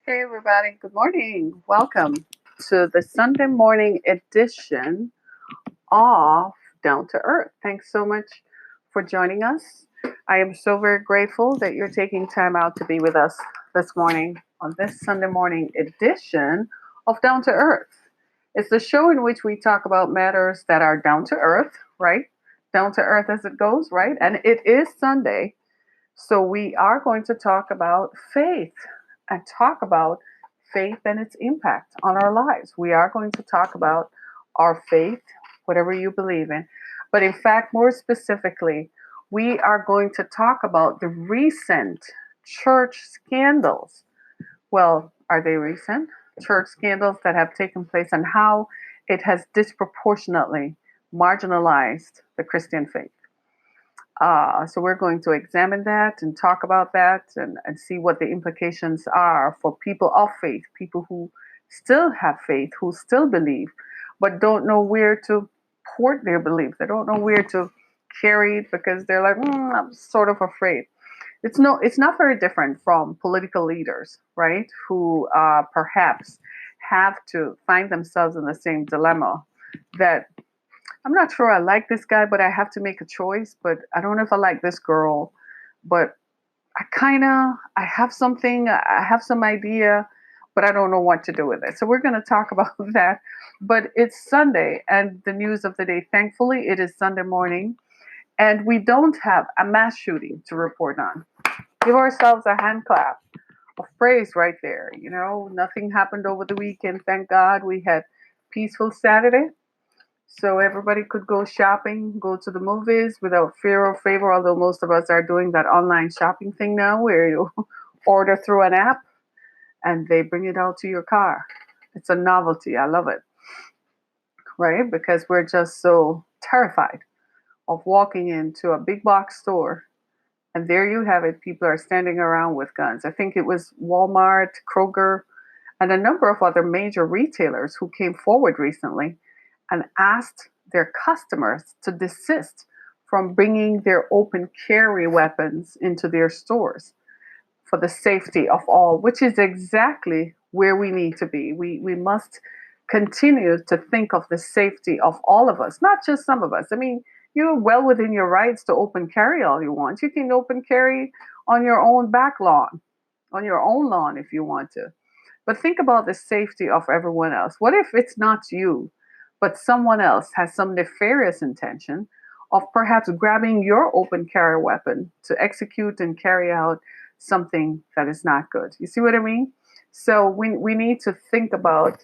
Hey, everybody. Good morning. Welcome to the Sunday morning edition of Down to Earth. Thanks so much for joining us. I am so very grateful that you're taking time out to be with us this morning on this Sunday morning edition of Down to Earth. It's the show in which we talk about matters that are down to earth, right? Down to earth as it goes, right? And it is Sunday. So we are going to talk about faith and talk about faith and its impact on our lives. We are going to talk about our faith, whatever you believe in. But in fact, more specifically, we are going to talk about the recent church scandals. Well, are they recent? Church scandals that have taken place and how it has disproportionately marginalized the Christian faith. So we're going to examine that and talk about that and see what the implications are for people of faith, people who still have faith, who still believe, but don't know where to port their belief. They don't know where to carry it because they're like, I'm sort of afraid. It's not very different from political leaders, right? Who perhaps have to find themselves in the same dilemma that I'm not sure I like this guy, but I have to make a choice. But I don't know if I like this girl. But I have something, I have some idea, but I don't know what to do with it. So we're going to talk about that. But it's Sunday and the news of the day. Thankfully, it is Sunday morning and we don't have a mass shooting to report on. Give ourselves a hand clap of praise right there. You know, nothing happened over the weekend. Thank God we had peaceful Saturday. So everybody could go shopping, go to the movies without fear or favor, although most of us are doing that online shopping thing now where you order through an app and they bring it out to your car. It's a novelty. I love it, right? Because we're just so terrified of walking into a big box store and there you have it. People are standing around with guns. I think it was Walmart, Kroger, and a number of other major retailers who came forward recently and asked their customers to desist from bringing their open carry weapons into their stores for the safety of all, which is exactly where we need to be. We must continue to think of the safety of all of us, not just some of us. I mean, you're well within your rights to open carry all you want. You can open carry on your own back lawn, on your own lawn if you want to. But think about the safety of everyone else. What if it's not you, but someone else has some nefarious intention of perhaps grabbing your open carry weapon to execute and carry out something that is not good? You see what I mean? So we need to think about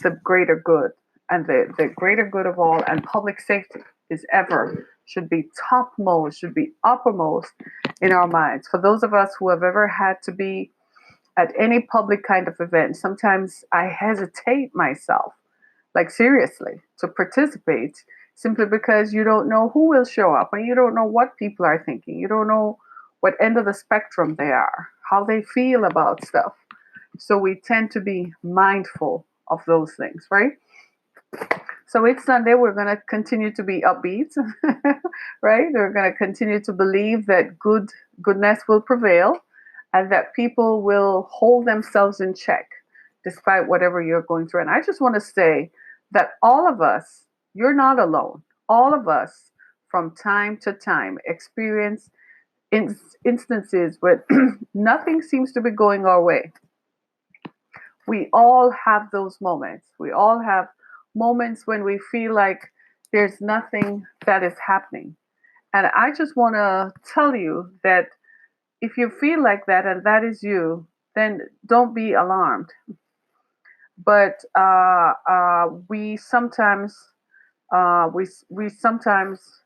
the greater good and the greater good of all and public safety is ever should be topmost, should be uppermost in our minds. For those of us who have ever had to be at any public kind of event, sometimes I hesitate myself, like seriously, to participate simply because you don't know who will show up and you don't know what people are thinking. You don't know what end of the spectrum they are, how they feel about stuff. So we tend to be mindful of those things, right? So it's Sunday. We're going to continue to be upbeat, right? We're going to continue to believe that goodness will prevail and that people will hold themselves in check despite whatever you're going through. And I just want to say that all of us, you're not alone. All of us from time to time experience instances where nothing seems to be going our way. We all have those moments. We all have moments when we feel like there's nothing that is happening. And I just want to tell you that if you feel like that and that is you, then don't be alarmed. But we sometimes we sometimes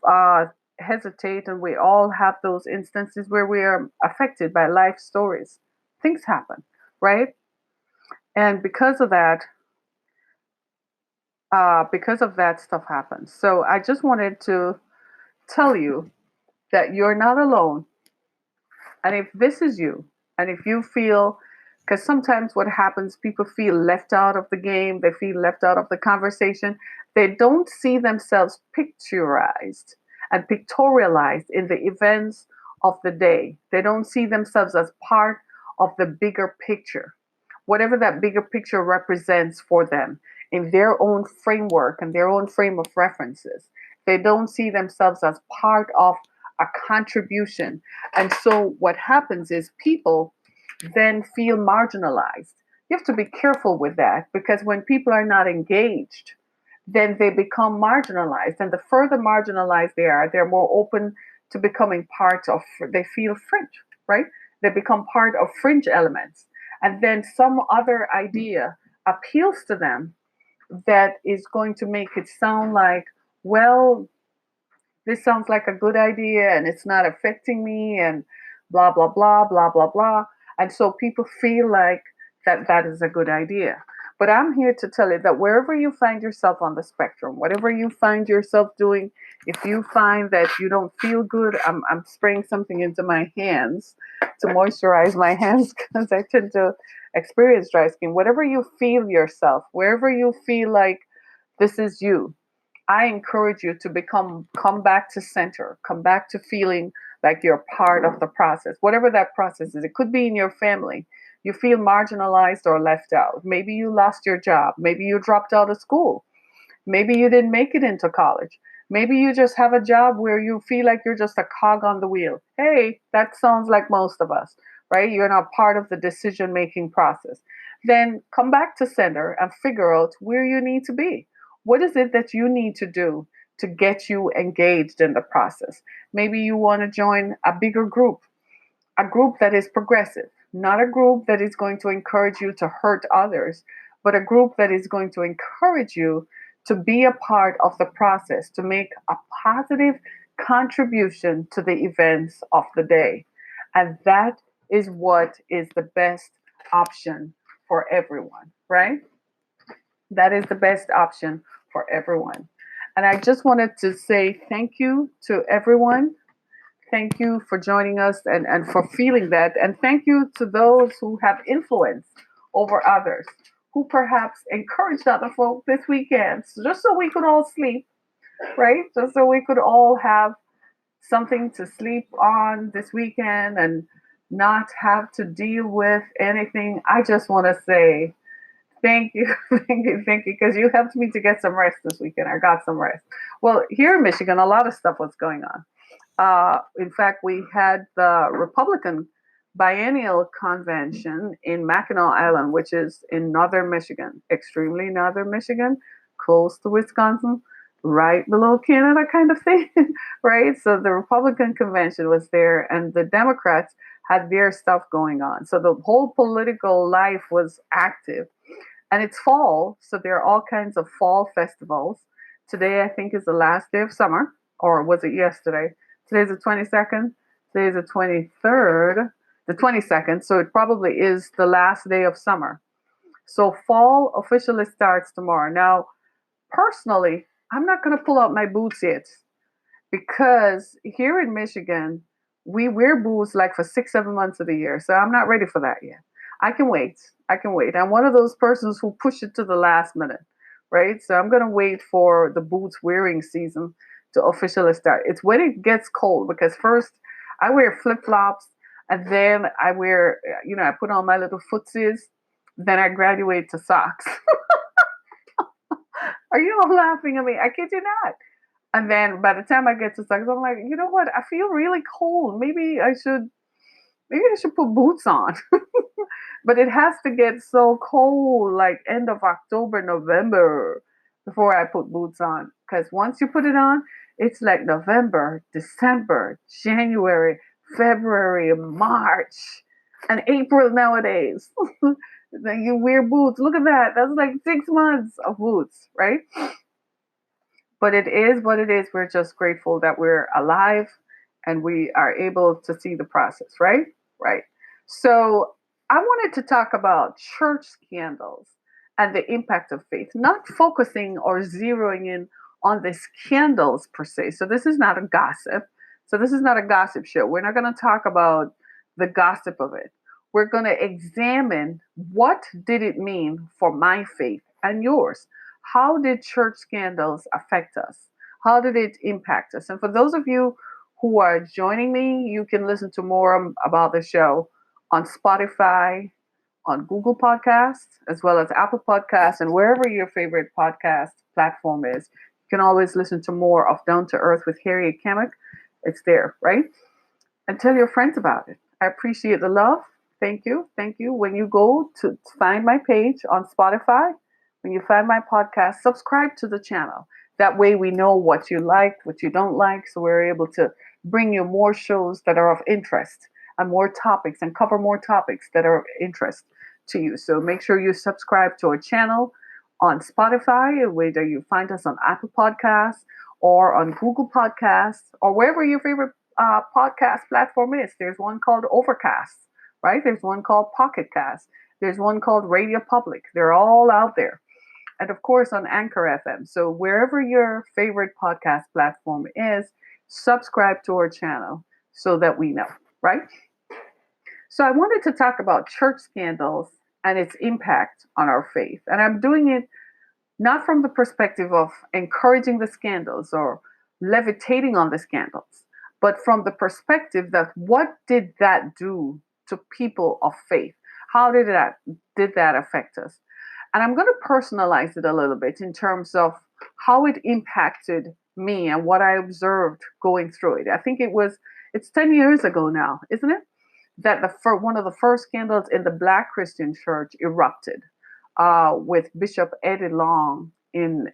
uh, hesitate, and we all have those instances where we are affected by life stories. Things happen, right? And because of that, stuff happens. So I just wanted to tell you that you're not alone. And if this is you, and if you feel, because sometimes what happens, people feel left out of the game, they feel left out of the conversation, they don't see themselves picturized and pictorialized in the events of the day. They don't see themselves as part of the bigger picture, whatever that bigger picture represents for them in their own framework and their own frame of references. They don't see themselves as part of a contribution. And so what happens is people then feel marginalized. You have to be careful with that because when people are not engaged, then they become marginalized. And the further marginalized they are, they're more open to becoming part of, they feel fringe, right? They become part of fringe elements. And then some other idea appeals to them that is going to make it sound like, well, this sounds like a good idea and it's not affecting me and blah, blah, blah, blah, blah, blah. And so people feel like that is a good idea. But I'm here to tell you that wherever you find yourself on the spectrum, whatever you find yourself doing, if you find that you don't feel good, I'm spraying something into my hands to moisturize my hands because I tend to experience dry skin. Whatever you feel yourself, wherever you feel like this is you, I encourage you to come back to center, come back to feeling like you're part of the process, whatever that process is. It could be in your family. You feel marginalized or left out. Maybe you lost your job. Maybe you dropped out of school. Maybe you didn't make it into college. Maybe you just have a job where you feel like you're just a cog on the wheel. Hey, that sounds like most of us, right? You're not part of the decision making process. Then come back to center and figure out where you need to be. What is it that you need to do to get you engaged in the process? Maybe you want to join a bigger group, a group that is progressive, not a group that is going to encourage you to hurt others, but a group that is going to encourage you to be a part of the process, to make a positive contribution to the events of the day. And that is what is the best option for everyone, right? That is the best option for everyone. And I just wanted to say thank you to everyone. Thank you for joining us and for feeling that. And thank you to those who have influence over others, who perhaps encouraged other folk this weekend, just so we could all sleep, right? Just so we could all have something to sleep on this weekend and not have to deal with anything. I just want to say thank you, thank you, because you helped me to get some rest this weekend. I got some rest. Well, here in Michigan, a lot of stuff was going on. In fact, we had the Republican Biennial Convention in Mackinac Island, which is in northern Michigan, extremely northern Michigan, close to Wisconsin, right below Canada, kind of thing, right? So the Republican convention was there, and the Democrats had their stuff going on. So the whole political life was active. And it's fall, so there are all kinds of fall festivals. Today, I think, is the last day of summer, or was it yesterday? Today's the 22nd. Today's the 23rd, the 22nd. So it probably is the last day of summer. So fall officially starts tomorrow. Now, personally, I'm not going to pull out my boots yet because here in Michigan, we wear boots like for 6, 7 months of the year. So I'm not ready for that yet. I can wait. I can wait. I'm one of those persons who push it to the last minute, right? So I'm going to wait for the boots wearing season to officially start. It's when it gets cold because first I wear flip flops and then I wear, I put on my little footsies. Then I graduate to socks. Are you all laughing at me? I kid you not. And then by the time I get to socks, I'm like, you know what? I feel really cold. Maybe I should put boots on. But it has to get so cold, like end of October, November, before I put boots on. Because once you put it on, it's like November, December, January, February, March, and April nowadays. Then you wear boots. Look at that. That's like 6 months of boots, right? But it is what it is. We're just grateful that we're alive and we are able to see the process, right? Right. So I wanted to talk about church scandals and the impact of faith, not focusing or zeroing in on the scandals per se. So this is not a gossip. So this is not a gossip show. We're not going to talk about the gossip of it. We're going to examine what did it mean for my faith and yours. How did church scandals affect us? How did it impact us? And for those of you who are joining me, you can listen to more about the show on Spotify, on Google Podcasts, as well as Apple Podcasts, and wherever your favorite podcast platform is. You can always listen to more of Down to Earth with Harriet Kemick. It's there, right? And tell your friends about it. I appreciate the love. Thank you. Thank you. When you go to find my page on Spotify, when you find my podcast, subscribe to the channel. That way we know what you like, what you don't like, so we're able to bring you more shows that are of interest and more topics and cover more topics that are of interest to you. So make sure you subscribe to our channel on Spotify, whether you find us on Apple Podcasts or on Google Podcasts or wherever your favorite podcast platform is. There's one called Overcast, right? There's one called Pocket Cast. There's one called Radio Public. They're all out there. And of course on Anchor FM. So wherever your favorite podcast platform is, subscribe to our channel so that we know, right? So I wanted to talk about church scandals and its impact on our faith. And I'm doing it not from the perspective of encouraging the scandals or levitating on the scandals, but from the perspective that what did that do to people of faith? How did that affect us? And I'm going to personalize it a little bit in terms of how it impacted me and what I observed going through it. I think it's 10 years ago now, isn't it? That one of the first scandals in the Black Christian church erupted with Bishop Eddie Long in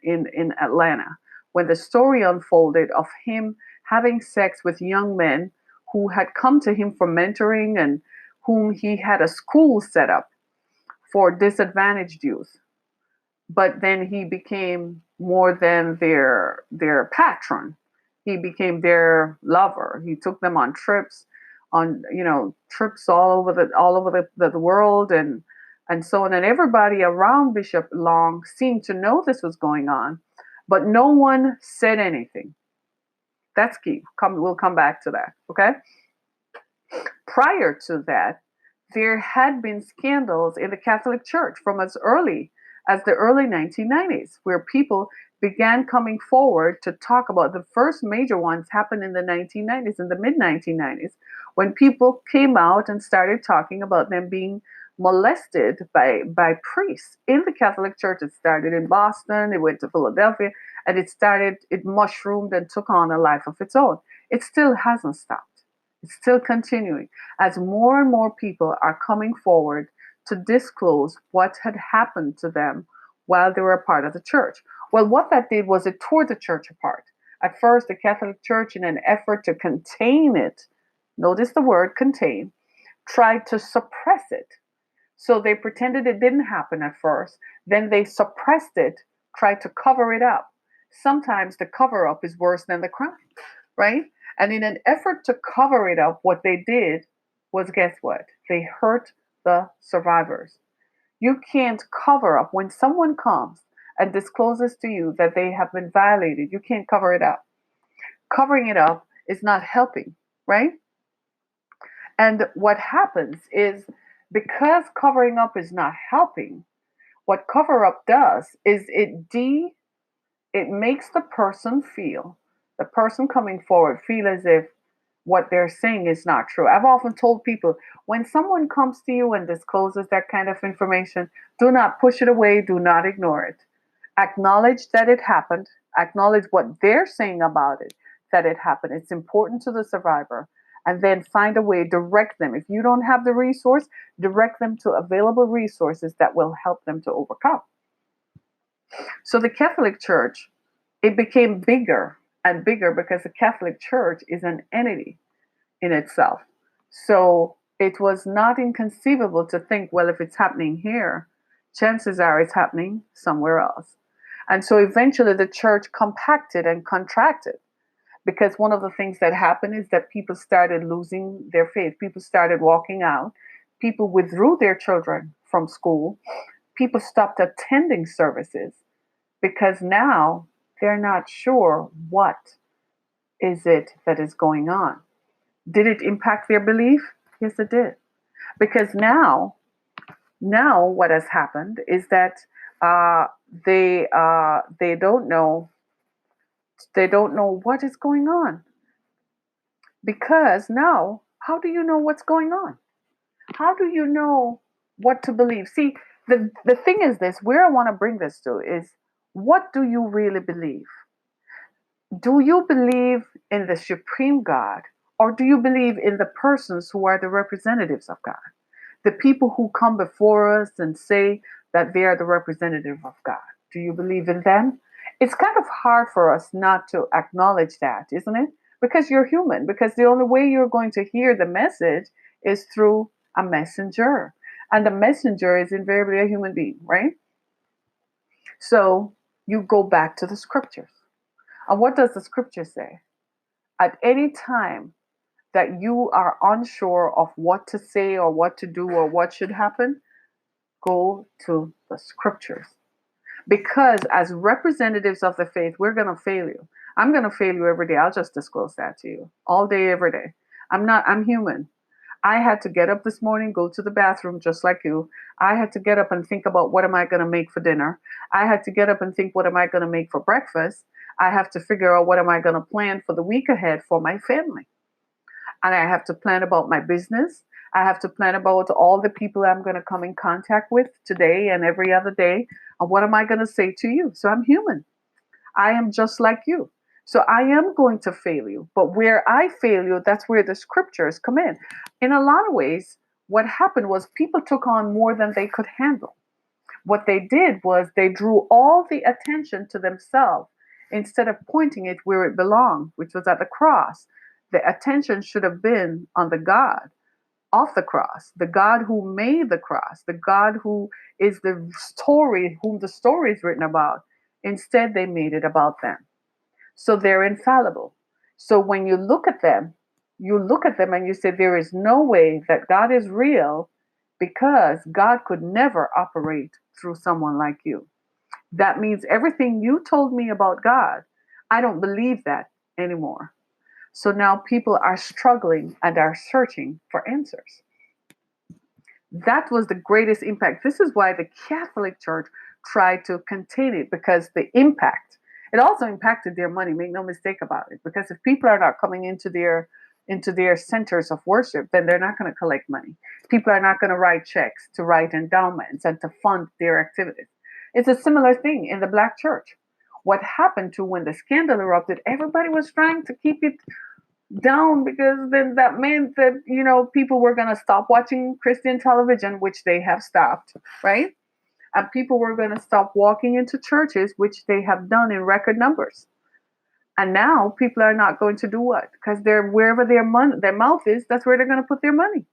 Atlanta, when the story unfolded of him having sex with young men who had come to him for mentoring and whom he had a school set up for disadvantaged youth. But then he became more than their patron. He became their lover. He took them on trips, trips all over the world and so on. And everybody around Bishop Long seemed to know this was going on, but no one said anything. That's key. We'll come back to that. Okay. Prior to that, there had been scandals in the Catholic Church from as early as the early 1990s, where people began coming forward to talk about. The first major ones happened in the 1990s, in the mid 1990s, when people came out and started talking about them being molested by priests in the Catholic Church. It started in Boston, it went to Philadelphia, and it mushroomed and took on a life of its own. It still hasn't stopped. It's still continuing as more and more people are coming forward to disclose what had happened to them while they were a part of the church. Well, what that did was it tore the church apart. At first, the Catholic Church, in an effort to contain it, notice the word contain, tried to suppress it. So they pretended it didn't happen at first. Then they suppressed it, tried to cover it up. Sometimes the cover up is worse than the crime, right? And in an effort to cover it up, what they did was, guess what? They hurt the survivors. You can't cover up when someone comes and discloses to you that they have been violated. You can't cover it up. Covering it up is not helping, right? And what happens is, because covering up is not helping, what cover up does is it makes the person coming forward feel as if what they're saying is not true. I've often told people, when someone comes to you and discloses that kind of information, do not push it away, do not ignore it. Acknowledge that it happened, acknowledge what they're saying about it, that it happened. It's important to the survivor. And then find a way, direct them. If you don't have the resource, direct them to available resources that will help them to overcome. So the Catholic Church, it became bigger and bigger because the Catholic Church is an entity in itself. So it was not inconceivable to think, well, if it's happening here, chances are it's happening somewhere else. And so eventually the church compacted and contracted, because one of the things that happened is that people started losing their faith. People started walking out. People withdrew their children from school. People stopped attending services because now they're not sure what is it that is going on. Did it impact their belief? Yes, it did. Because now what has happened is that they don't know what is going on. Because now, how do you know what's going on? How do you know what to believe? See, the thing is this, where I want to bring this to is, what do you really believe? Do you believe in the supreme God, or do you believe in the persons who are the representatives of God? The people who come before us and say that they are the representative of God. Do you believe in them? It's kind of hard for us not to acknowledge that, isn't it? Because you're human, because the only way you're going to hear the message is through a messenger. And the messenger is invariably a human being, right? So you go back to the scriptures. And what does the scripture say? At any time that you are unsure of what to say or what to do or what should happen, go to the scriptures. Because as representatives of the faith, we're going to fail you. I'm going to fail you every day. I'll just disclose that to you all day, every day. I'm human. I had to get up this morning, go to the bathroom just like you. I had to get up and think about what am I going to make for dinner. I had to get up and think what am I going to make for breakfast. I have to figure out what am I going to plan for the week ahead for my family. And I have to plan about my business. I have to plan about all the people I'm going to come in contact with today and every other day. And what am I going to say to you? So I'm human. I am just like you. So I am going to fail you. But where I fail you, that's where the scriptures come in. In a lot of ways, what happened was people took on more than they could handle. What they did was they drew all the attention to themselves instead of pointing it where it belonged, which was at the cross. The attention should have been on the God of the cross, the God who made the cross, the God who is the story, whom the story is written about. Instead, they made it about them. So they're infallible. So when you look at them and you say, there is no way that God is real because God could never operate through someone like you. That means everything you told me about God, I don't believe that anymore. So now people are struggling and are searching for answers. That was the greatest impact. This is why the Catholic Church tried to contain it, because the impact, it also impacted their money, make no mistake about it. Because if people are not coming into their centers of worship, then they're not going to collect money. People are not going to write checks to write endowments and to fund their activities. It's a similar thing in the black church. What happened to when the scandal erupted, everybody was trying to keep it down, because then that meant that people were going to stop watching Christian television, which they have stopped, right? And people were going to stop walking into churches, which they have done in record numbers. And now people are not going to do what? Because they're wherever their mouth is, that's where they're going to put their money.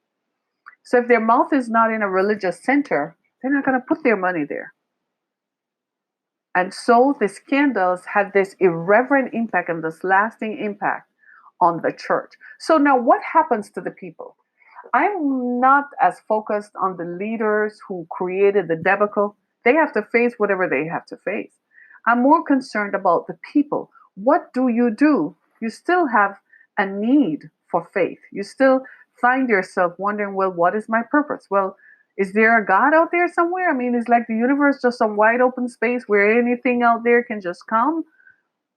So if their mouth is not in a religious center, they're not going to put their money there. And so the scandals had this irreverent impact and this lasting impact on the church. So now what happens to the people? I'm not as focused on the leaders who created the debacle. They have to face whatever they have to face. I'm more concerned about the people. What do? You still have a need for faith. You still find yourself wondering, well, what is my purpose? Well, is there a God out there somewhere? I mean, is like the universe just some wide open space where anything out there can just come?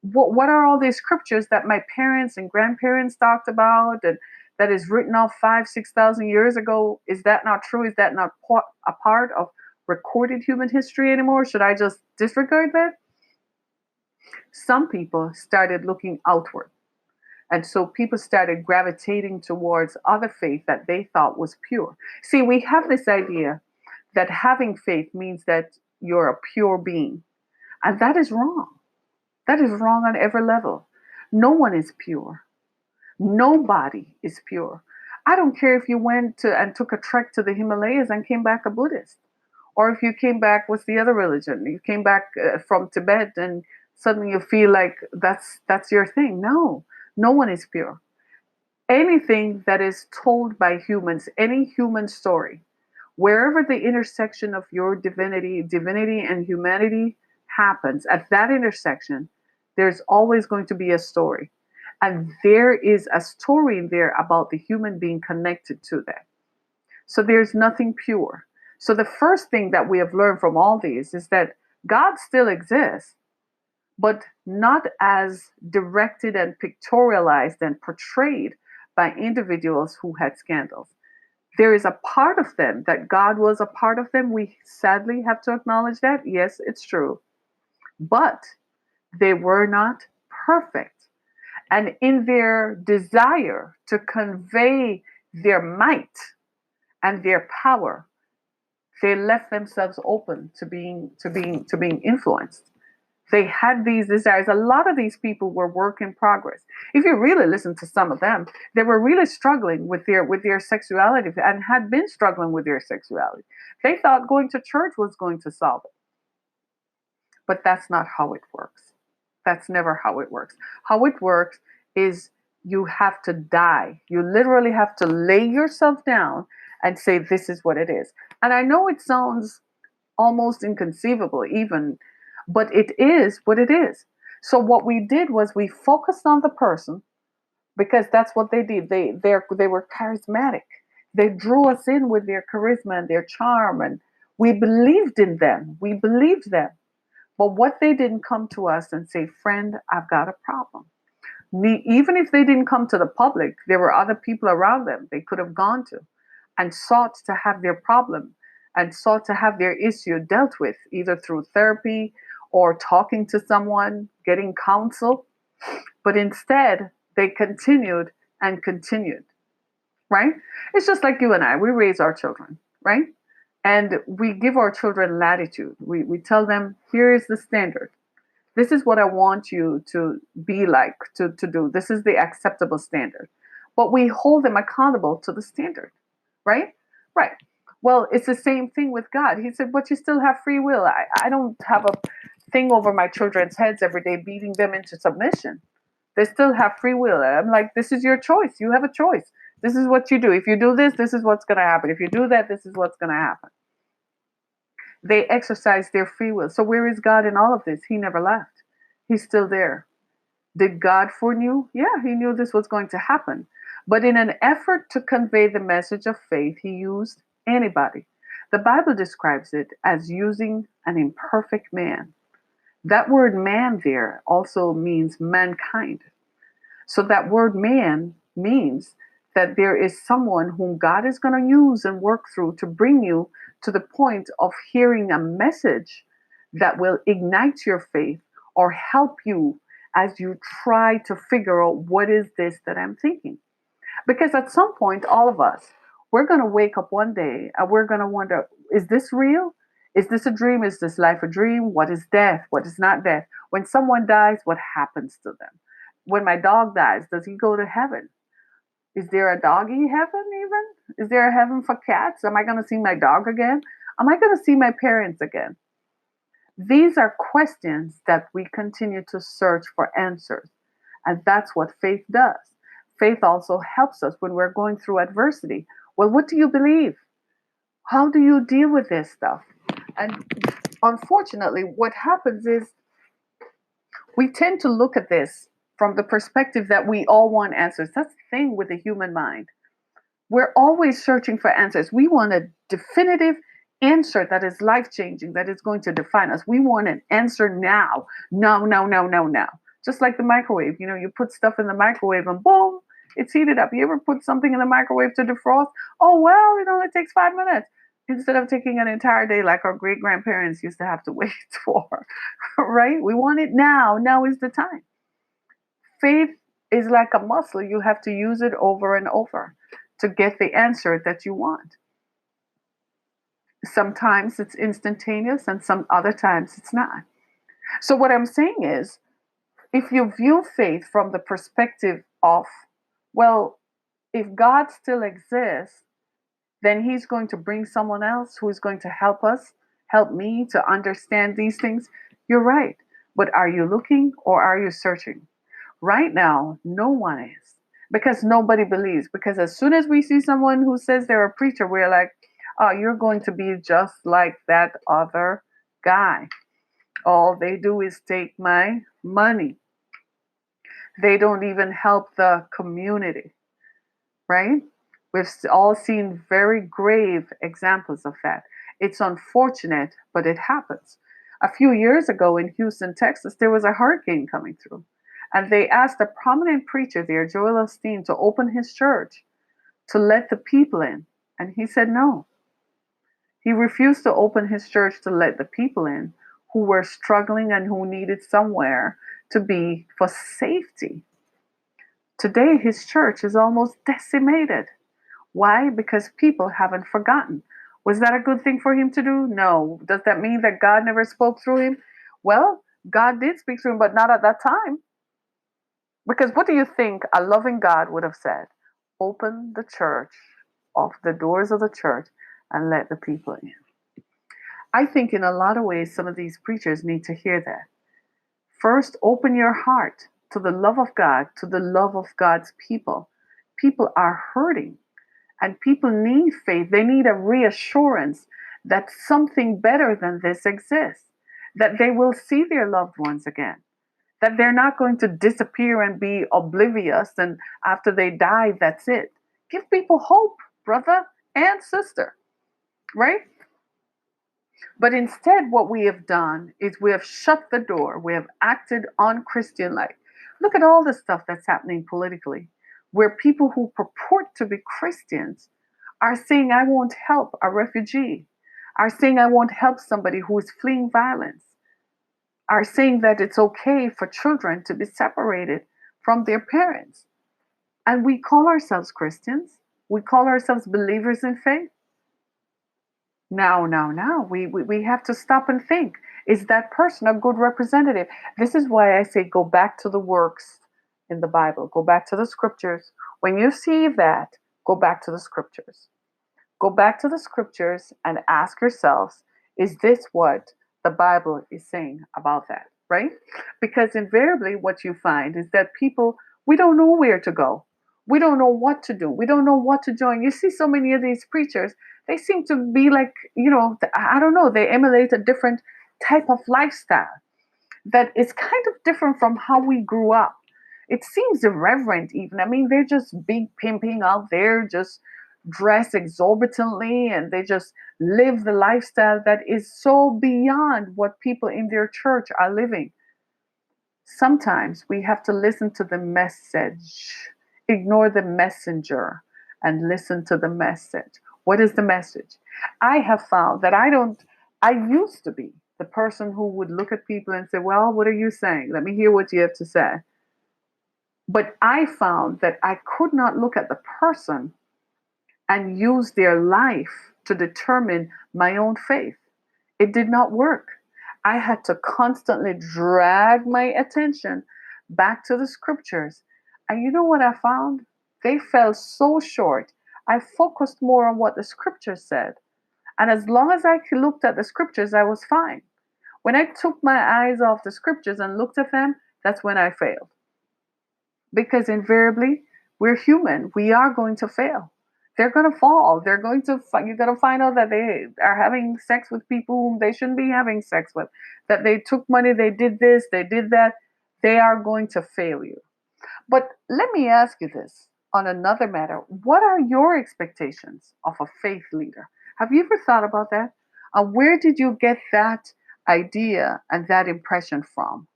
What are all these scriptures that my parents and grandparents talked about, and that is written off 5,000 6,000 years ago? Is that not true? Is that not a part of recorded human history anymore? Should I just disregard that? Some people started looking outward, and so people started gravitating towards other faith that they thought was pure. See, we have this idea that having faith means that you're a pure being, and that is wrong. That is wrong on every level. No one is pure. Nobody is pure. I don't care if you went to and took a trek to the Himalayas and came back a Buddhist, or if you came back with the other religion. You came back from Tibet and suddenly you feel like that's your thing. No, no one is pure. Anything that is told by humans, any human story, wherever the intersection of your divinity and humanity happens, at that intersection, there's always going to be a story. And there is a story in there about the human being connected to that. So there's nothing pure. So the first thing that we have learned from all these is that God still exists, but not as directed and pictorialized and portrayed by individuals who had scandals. There is a part of them that God was a part of them. We sadly have to acknowledge that. Yes, it's true. But they were not perfect. And in their desire to convey their might and their power, they left themselves open to being influenced. They had these desires. A lot of these people were work in progress. If you really listen to some of them, they were really struggling with their sexuality and had been struggling with their sexuality. They thought going to church was going to solve it. But that's not how it works. That's never how it works. How it works is you have to die. You literally have to lay yourself down and say, this is what it is. And I know it sounds almost inconceivable, even, but it is what it is. So what we did was we focused on the person because that's what they did. They were charismatic. They drew us in with their charisma and their charm, and we believed in them. We believed them. But what they didn't come to us and say, friend, I've got a problem. Even if they didn't come to the public, there were other people around them they could have gone to and sought to have their problem and sought to have their issue dealt with, either through therapy or talking to someone, getting counsel. But instead, they continued and continued, right? It's just like you and I. We raise our children, right? And we give our children latitude. We tell them, here is the standard. This is what I want you to be like, to do. This is the acceptable standard. But we hold them accountable to the standard, right? Right. Well, it's the same thing with God. He said, but you still have free will. I don't have a thing over my children's heads every day, beating them into submission. They still have free will. I'm like, this is your choice. You have a choice. This is what you do. If you do this, this is what's going to happen. If you do that, this is what's going to happen. They exercise their free will. So where is God in all of this? He never left. He's still there. Did God foreknew? Yeah, he knew this was going to happen. But in an effort to convey the message of faith, he used anybody. The Bible describes it as using an imperfect man. That word man there also means mankind. So that word man means that there is someone whom God is going to use and work through to bring you to the point of hearing a message that will ignite your faith or help you as you try to figure out what is this that I'm thinking. Because at some point, all of us, we're going to wake up one day and we're going to wonder, is this real? Is this a dream? Is this life a dream? What is death? What is not death? When someone dies, what happens to them? When my dog dies, does he go to heaven? Is there a doggy heaven even? Is there a heaven for cats? Am I going to see my dog again? Am I going to see my parents again? These are questions that we continue to search for answers. And that's what faith does. Faith also helps us when we're going through adversity. Well, what do you believe? How do you deal with this stuff? And unfortunately, what happens is we tend to look at this from the perspective that we all want answers. That's the thing with the human mind. We're always searching for answers. We want a definitive answer that is life changing, that is going to define us. We want an answer now. No, no, no, no, no. Just like the microwave. You know, you put stuff in the microwave and boom, it's heated up. You ever put something in the microwave to defrost? Oh, well, it only takes 5 minutes. Instead of taking an entire day like our great grandparents used to have to wait for, right? We want it now. Now is the time. Faith is like a muscle. You have to use it over and over to get the answer that you want. Sometimes it's instantaneous and some other times it's not. So what I'm saying is, if you view faith from the perspective of, well, if God still exists, then he's going to bring someone else who is going to help us, help me to understand these things. You're right. But are you looking or are you searching? Right now, no one is because nobody believes. Because as soon as we see someone who says they're a preacher, we're like, oh, you're going to be just like that other guy. All they do is take my money. They don't even help the community, right? We've all seen very grave examples of that. It's unfortunate, but it happens. A few years ago in Houston, Texas, there was a hurricane coming through. And they asked a prominent preacher there, Joel Osteen, to open his church to let the people in. And he said no. He refused to open his church to let the people in who were struggling and who needed somewhere to be for safety. Today, his church is almost decimated. Why? Because people haven't forgotten. Was that a good thing for him to do? No. Does that mean that God never spoke through him? Well, God did speak through him, but not at that time. Because what do you think a loving God would have said? Open the church, off the doors of the church, and let the people in. I think in a lot of ways, some of these preachers need to hear that. First, open your heart to the love of God, to the love of God's people. People are hurting and people need faith. They need a reassurance that something better than this exists, that they will see their loved ones again, that they're not going to disappear and be oblivious and after they die, that's it. Give people hope, brother and sister, right? But instead, what we have done is we have shut the door. We have acted unchristian-like. Look at all the stuff that's happening politically, where people who purport to be Christians are saying, I won't help a refugee, are saying, I won't help somebody who is fleeing violence, are saying that it's okay for children to be separated from their parents. And we call ourselves Christians. We call ourselves believers in faith. Now, we have to stop and think, is that person a good representative? This is why I say go back to the works in the Bible, go back to the scriptures. When you see that, go back to the scriptures. Go back to the scriptures and ask yourselves, is this what the Bible is saying about that, right? Because invariably what you find is that people, we don't know where to go. We don't know what to do. We don't know what to join. You see so many of these preachers, they seem to be like, I don't know, they emulate a different type of lifestyle that is kind of different from how we grew up. It seems irreverent even. I mean, they're just big pimping out there, just dress exorbitantly, and they just live the lifestyle that is so beyond what people in their church are living. Sometimes we have to listen to the message, ignore the messenger, and listen to the message. What is the message? I have found that I used to be the person who would look at people and say, well, what are you saying? Let me hear what you have to say. But I found that I could not look at the person and use their life to determine my own faith. It did not work. I had to constantly drag my attention back to the scriptures. And you know what I found? They fell so short. I focused more on what the scriptures said. And as long as I looked at the scriptures, I was fine. When I took my eyes off the scriptures and looked at them, that's when I failed. Because invariably, we're human. We are going to fail. They're going to fall. You're going to find out that they are having sex with people whom they shouldn't be having sex with, that they took money, they did this, they did that. They are going to fail you. But let me ask you this on another matter. What are your expectations of a faith leader? Have you ever thought about that? Where did you get that idea and that impression from?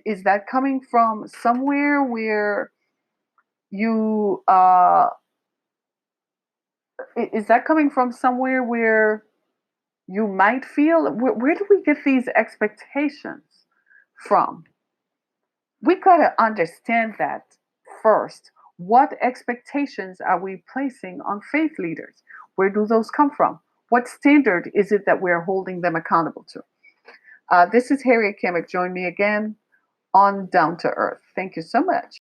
Is that coming from somewhere where you is that coming from somewhere where you might feel, where do we get these expectations from? We got to understand that first. What expectations are we placing on faith leaders? Where do those come from? What standard is it that we're holding them accountable to? This is Harriet Kimmick. Join me again on Down to Earth. Thank you so much.